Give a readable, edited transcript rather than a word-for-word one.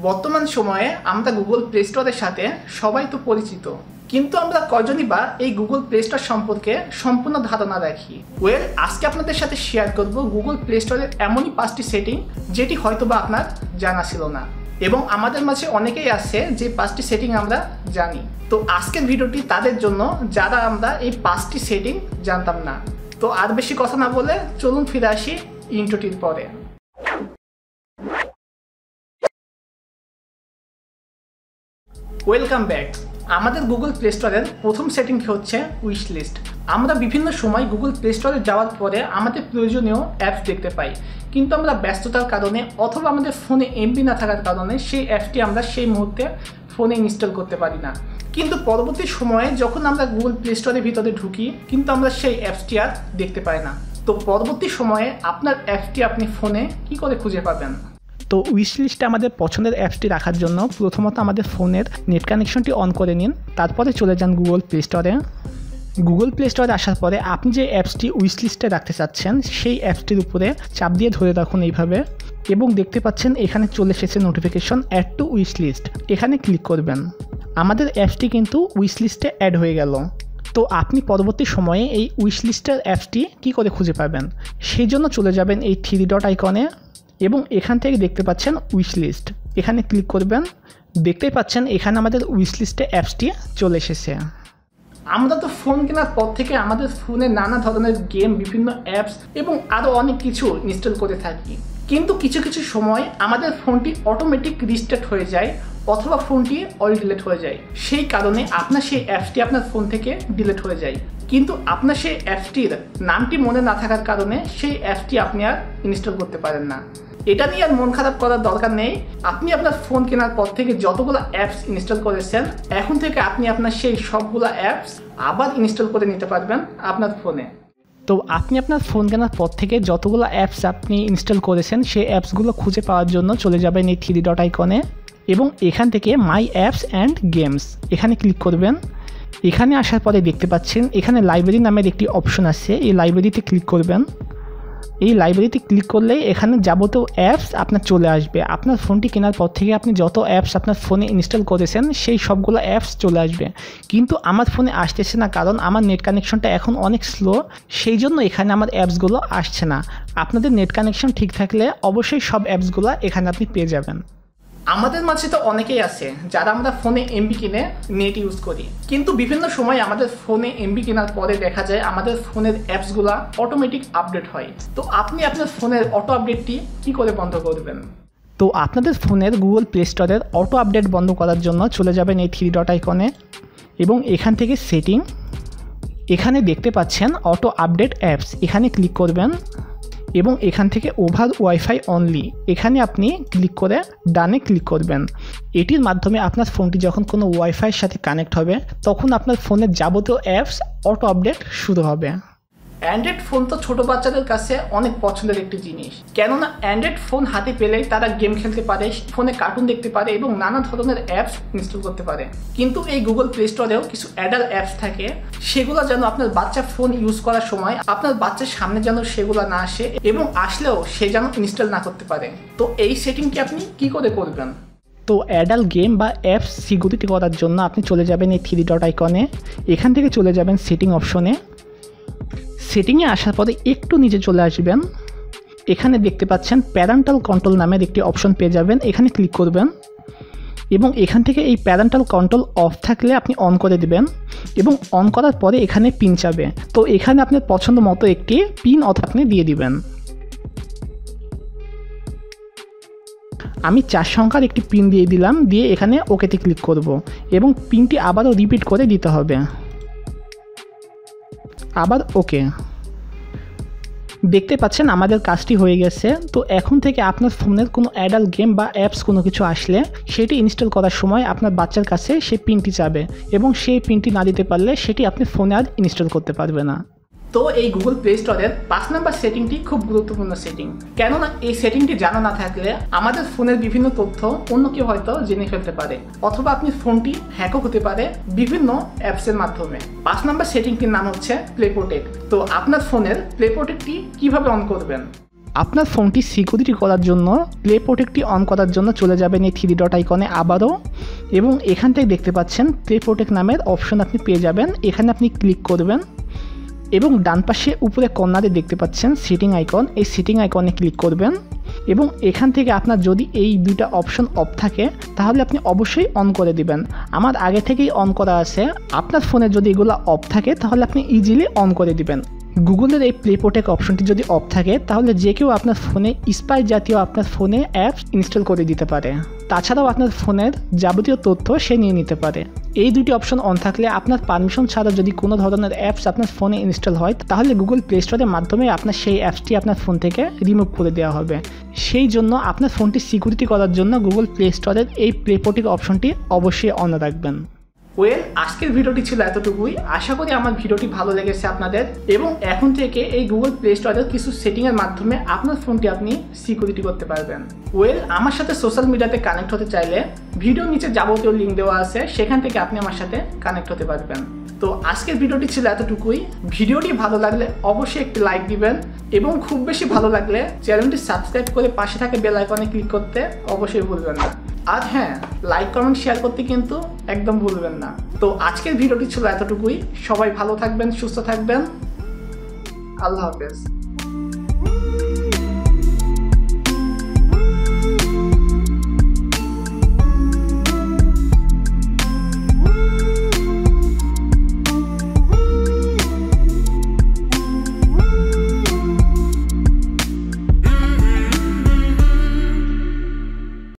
বর্তমান সময়ে আমরা গুগল প্লে স্টোরের সাথে সবাই তো পরিচিত, কিন্তু আমরা কয়জনই বা এই গুগল প্লে স্টোর সম্পর্কে সম্পূর্ণ ধারণা রাখি। আজকে আপনাদের সাথে শেয়ার করব গুগল প্লে স্টোরের এমনই 5টি সেটিং যেটি হয়তো বা আপনার জানা ছিল না, এবং আমাদের মাঝে অনেকেই আছে যে 5টি সেটিং আমরা জানি। তো আজকের ভিডিওটি তাদের জন্য যারা আমরা এই 5টি সেটিং জানতাম না। তো আর বেশি কথা না বলে চলুন ফিরে আসি ইন্ট্রোটির পরে। Welcome back. আমাদের গুগল প্লে স্টোরের প্রথম সেটিংটি হচ্ছে উইশ লিস্ট। আমরা বিভিন্ন সময় গুগল প্লে স্টোরে যাওয়ার পরে আমাদের প্রয়োজনীয় অ্যাপস দেখতে পাই, কিন্তু আমরা ব্যস্ততার কারণে অথবা আমাদের ফোনে এমবি না থাকার কারণে সেই অ্যাপটি আমরা সেই মুহূর্তে ফোনে ইনস্টল করতে পারি না। কিন্তু পরবর্তী সময়ে যখন আমরা গুগল প্লে স্টোরের ভিতরে ঢুকি, কিন্তু আমরা সেই অ্যাপসটি আর দেখতে পাই না। তো পরবর্তী সময়ে আপনার অ্যাপসটি আপনি ফোনে কি করে খুঁজে পাবেন? তো উইশ লিস্টে আমাদের পছন্দের অ্যাপসটি রাখার জন্য প্রথমত আমাদের ফোনের নেট কানেকশনটি অন করে নিন, তারপরে চলে যান গুগল প্লে স্টোরে। গুগল প্লে স্টোরে আসার পরে আপনি যে অ্যাপসটি উইশ লিস্টে রাখতে চাচ্ছেন সেই অ্যাপসটির উপরে চাপ দিয়ে ধরে রাখুন এইভাবে, এবং দেখতে পাচ্ছেন এখানে চলে এসেছে notification add to wish list. এখানে ক্লিক করবেন। আমাদের অ্যাপসটি কিন্তু উইশ লিস্টে অ্যাড হয়ে গেল। তো আপনি পরবর্তী সময়ে এই উইশ লিস্টের অ্যাপসটি কী করে খুঁজে পাবেন? সেই জন্য চলে যাবেন এই 3 ডট আইকনে, এবং এখান থেকে দেখতে পাচ্ছেন উইশ লিস্ট। এখানে ক্লিক করবেন। দেখতেই পাচ্ছেন এখানে আমাদের উইশ লিস্টে অ্যাপসটি চলে এসেছে। আমরা তো ফোন কেনার পর থেকে আমাদের ফোনে নানা ধরনের গেম, বিভিন্ন অ্যাপস এবং আরও অনেক কিছু ইনস্টল করে থাকি, কিন্তু কিছু কিছু সময় আমাদের ফোনটি অটোমেটিক রিস্টার্ট হয়ে যায় অথবা ফোনটি অল ডিলিট হয়ে যায়। সেই কারণে আপনার সেই অ্যাপসটি আপনার ফোন থেকে ডিলিট হয়ে যায়, কিন্তু আপনার সেই অ্যাপসটির নামটি মনে না থাকার কারণে সেই অ্যাপসটি আপনি আর ইনস্টল করতে পারেন না। এটা নিয়ে আর মন খারাপ করার দরকার নেই। আপনি আপনার ফোন কেনার পর থেকে যতগুলো অ্যাপস ইনস্টল করেছেন, এখন থেকে আপনি আপনার সেই সবগুলো অ্যাপস আবার ইনস্টল করে নিতে পারবেন আপনার ফোনে। তো আপনি আপনার ফোন কেনার পর থেকে যতগুলো অ্যাপস আপনি ইনস্টল করেছেন সেই অ্যাপসগুলো খুঁজে পাওয়ার জন্য চলে যাবেন এই 3 ডট আইকনে, এবং এখান থেকে মাই অ্যাপস অ্যান্ড গেমস এখানে ক্লিক করবেন। এখানে আসার পরে দেখতে পাচ্ছেন এখানে লাইব্রেরি নামের একটি অপশন আছে, এই লাইব্রেরিতে ক্লিক করবেন। এই লাইব্রেরিতে ক্লিক করলে এখানে যাবতীয় অ্যাপস আপনার চলে আসবে। আপনার ফোনটি কেনার পর থেকে আপনি যত অ্যাপস আপনার ফোনে ইনস্টল করেছেন সেই সবগুলো অ্যাপস চলে আসবে, কিন্তু আমার ফোনে আসতেছে না, কারণ আমার নেট কানেকশনটা এখন অনেক স্লো, সেই জন্য এখানে আমার অ্যাপসগুলো আসছে না। আপনাদের নেট কানেকশন ঠিক থাকলে অবশ্যই সব অ্যাপসগুলো এখানে আপনি পেয়ে যাবেন। আমাদের মাঝে তো অনেকেই আছে যারা আমরা ফোনে এমবি কিনে নেট ইউজ করি, কিন্তু বিভিন্ন সময় আমাদের ফোনে এমবি কেনার পরে দেখা যায় আমাদের ফোনের অ্যাপসগুলো অটোমেটিক আপডেট হয়। তো আপনি আপনার ফোনের অটো আপডেটটি কী করে বন্ধ করবেন? তো আপনাদের ফোনের গুগল প্লে স্টোরের অটো আপডেট বন্ধ করার জন্য চলে যাবেন এই 3 ডট আইকনে, এবং এখান থেকে সেটিং, এখানে দেখতে পাচ্ছেন অটো আপডেট অ্যাপস, এখানে ক্লিক করবেন, এবং এখান থেকে ওভার ওয়াইফাই অনলি এখানে আপনি ক্লিক করে ডানে ক্লিক করবেন। এটির মাধ্যমে আপনার ফোনটি যখন কোনো ওয়াইফাইয়ের সাথে কানেক্ট হবে তখন আপনার ফোনের যাবতীয় অ্যাপস অটো আপডেট শুরু হবে। অ্যান্ড্রয়েড ফোন তো ছোটো বাচ্চাদের কাছে অনেক পছন্দের একটি জিনিস, কেননা অ্যান্ড্রয়েড ফোন হাতে পেলেই তারা গেম খেলতে পারে, ফোনে কার্টুন দেখতে পারে এবং নানা ধরনের অ্যাপস ইনস্টল করতে পারে। কিন্তু এই গুগল প্লে স্টোরেও কিছু অ্যাডাল্ট অ্যাপস থাকে, সেগুলো যেন আপনার বাচ্চা ফোন ইউজ করার সময় আপনার বাচ্চার সামনে যেন সেগুলো না আসে, এবং আসলেও সে যেন ইনস্টল না করতে পারে। তো এই সেটিংটি আপনি কি করে করবেন? তো অ্যাডাল্ট গেম বা অ্যাপস সিকিউরিটি করার জন্য আপনি চলে যাবেন এই 3 ডট আইকনে, এখান থেকে চলে যাবেন সেটিং অপশনে। সেটিংয়ে আসার পরে একটু নিচে চলে আসবেন, এখানে দেখতে পাচ্ছেন প্যারেন্টাল কন্ট্রোল নামের একটি অপশন পেয়ে যাবেন, এখানে ক্লিক করবেন, এবং এখান থেকে এই প্যারেন্টাল কন্ট্রোল অফ থাকলে আপনি অন করে দেবেন, এবং অন করার পরে এখানে পিন চাবে। তো এখানে আপনার পছন্দ মতো একটি পিন আপনি দিয়ে দিবেন। আমি 4 সংখ্যার একটি পিন দিয়ে দিলাম, দিয়ে এখানে ওকেতে ক্লিক করব, এবং পিনটি আবারও রিপিট করে দিতে হবে, আবার ওকে। দেখতে পাচ্ছেন আমাদের কাজটি হয়ে গেছে। তো এখন থেকে আপনার ফোনের কোনো অ্যাডাল্ট গেম বা অ্যাপস কোনো কিছু আসলে সেটি ইনস্টল করার সময় আপনার বাচ্চার কাছে সেই পিনটি চাবে, এবং সেই পিনটি না দিতে পারলে সেটি আপনি ফোনে আর ইনস্টল করতে পারবে না। তো এই গুগল প্লে স্টোরের 5 নম্বর সেটিংটি খুব গুরুত্বপূর্ণ সেটিং, কেননা এই সেটিংটি জানা না থাকলে আমাদের ফোনের বিভিন্ন তথ্য অন্য কেউ হয়তো জেনে ফেলতে পারে, অথবা আপনি ফোনটি হ্যাকও হতে পারে বিভিন্ন অ্যাপসের মাধ্যমে। 5 নম্বর সেটিংটির নাম হচ্ছে প্লে প্রোটেক্ট। তো আপনার ফোনের প্লে প্রোটেক্টটি কিভাবে অন করবেন? আপনার ফোনটি সিকিউরিটি করার জন্য প্লে প্রোটেক্টটি অন করার জন্য চলে যাবেন এই 3 ডট আইকনে আবারও, এবং এখান থেকে দেখতে পাচ্ছেন প্লে প্রোটেক্ট নামের অপশন আপনি পেয়ে যাবেন। এখানে আপনি ক্লিক করবেন এবং ডান পাশে উপরে কর্নারে দেখতে পাচ্ছেন সেটিং আইকন, এই সেটিং আইকনে ক্লিক করবেন এবং এখান থেকে আপনার যদি এই দুইটা অপশন অফ থাকে তাহলে আপনি অবশ্যই অন করে দিবেন। আমার আগে থেকেই অন করা আছে, আপনার ফোনে যদি এগুলো অফ থাকে তাহলে আপনি ইজিলি অন করে দিবেন। গুগলের এই প্লে প্রোটেক্ট অপশনটি যদি অফ থাকে তাহলে যে কেউ আপনার ফোনে স্পাই জাতীয় আপনার ফোনে অ্যাপস ইনস্টল করে দিতে পারে, তাছাড়াও আপনার ফোনের যাবতীয় তথ্য সে নিয়ে নিতে পারে। এই দুটি অপশন অন থাকলে আপনার পারমিশন ছাড়া যদি কোনো ধরনের অ্যাপস আপনার ফোনে ইনস্টল হয় তাহলে গুগল প্লে স্টোরের মাধ্যমে আপনার সেই অ্যাপসটি আপনার ফোন থেকে রিমুভ করে দেওয়া হবে। সেই জন্য আপনার ফোনটি সিকিউরিটি করার জন্য গুগল প্লে স্টোরের এই প্লে প্রোটেক্ট অপশনটি অবশ্যই অন রাখবেন। আজকের ভিডিওটি ছিল এতটুকুই। আশা করি আমার ভিডিওটি ভালো লেগেছে আপনাদের, এবং এখন থেকে এই গুগল প্লে স্টোরের কিছু সেটিংয়ের মাধ্যমে আপনার ফোনটি আপনি সিকিউরিটি করতে পারবেন। আমার সাথে সোশ্যাল মিডিয়াতে কানেক্ট হতে চাইলে ভিডিওর নিচে যাবতীয় লিঙ্ক দেওয়া আছে, সেখান থেকে আপনি আমার সাথে কানেক্ট হতে পারবেন। তো আজকের ভিডিওটি ছিল এতটুকুই। ভিডিওটি ভালো লাগলে অবশ্যই একটি লাইক দিবেন, এবং খুব বেশি ভালো লাগলে চ্যানেলটি সাবস্ক্রাইব করে পাশে থাকে বেল আইকনে ক্লিক করতে অবশ্যই ভুলবেন না। আর হ্যাঁ, লাইক কমেন্ট শেয়ার করতে কিন্তু একদম ভুলবেন না। তো আজকের ভিডিওটি ছিল এতটুকুই। সবাই ভালো থাকবেন, সুস্থ থাকবেন। আল্লাহ হাফেজ।